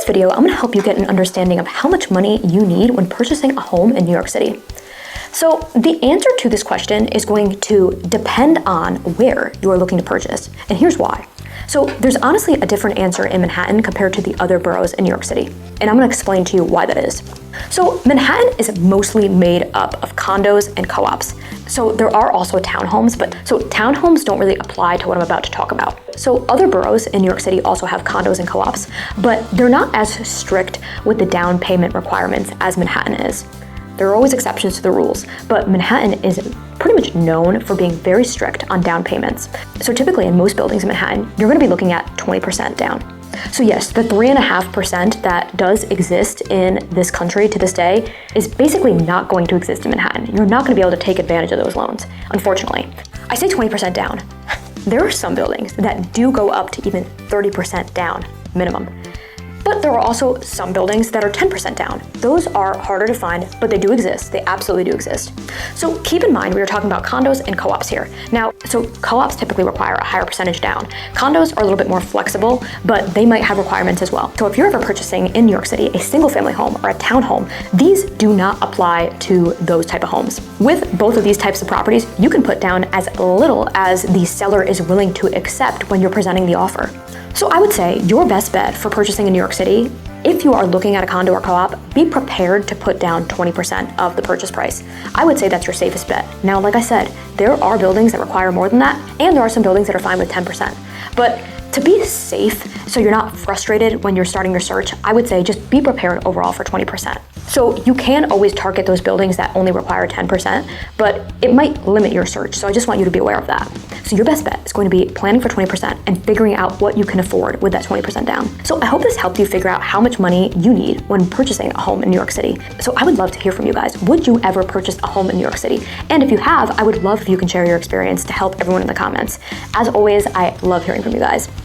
video, I'm gonna help you get an understanding of how much money you need when purchasing a home in New York City. So the answer to this question is going to depend on where you are looking to purchase, and here's why. So there's honestly a different answer in Manhattan compared to the other boroughs in New York City, and I'm gonna explain to you why that is. So Manhattan is mostly made up of condos and co-ops. So there are also townhomes, but townhomes don't really apply to what I'm about to talk about. So other boroughs in New York City also have condos and co-ops, but they're not as strict with the down payment requirements as Manhattan is. There are always exceptions to the rules, but Manhattan is pretty much known for being very strict on down payments. So typically in most buildings in Manhattan, you're gonna be looking at 20% down. So yes, the 3.5% that does exist in this country to this day is basically not going to exist in Manhattan. You're not gonna be able to take advantage of those loans, unfortunately. I say 20% down. There are some buildings that do go up to even 30% down minimum. But there are also some buildings that are 10% down. Those are harder to find, but they do exist. They absolutely do exist. So keep in mind, we are talking about condos and co-ops here. Now, so co-ops typically require a higher percentage down. Condos are a little bit more flexible, but they might have requirements as well. So if you're ever purchasing in New York City a single family home or a townhome, these do not apply to those type of homes. With both of these types of properties, you can put down as little as the seller is willing to accept when you're presenting the offer. So I would say your best bet for purchasing in New York City, if you are looking at a condo or co-op, be prepared to put down 20% of the purchase price. I would say that's your safest bet. Now, like I said, there are buildings that require more than that, and there are some buildings that are fine with 10%. But to be safe, so you're not frustrated when you're starting your search, I would say just be prepared overall for 20%. So you can always target those buildings that only require 10%, but it might limit your search. So I just want you to be aware of that. So your best bet is going to be planning for 20% and figuring out what you can afford with that 20% down. So I hope this helped you figure out how much money you need when purchasing a home in New York City. So I would love to hear from you guys. Would you ever purchase a home in New York City? And if you have, I would love if you can share your experience to help everyone in the comments. As always, I love hearing from you guys.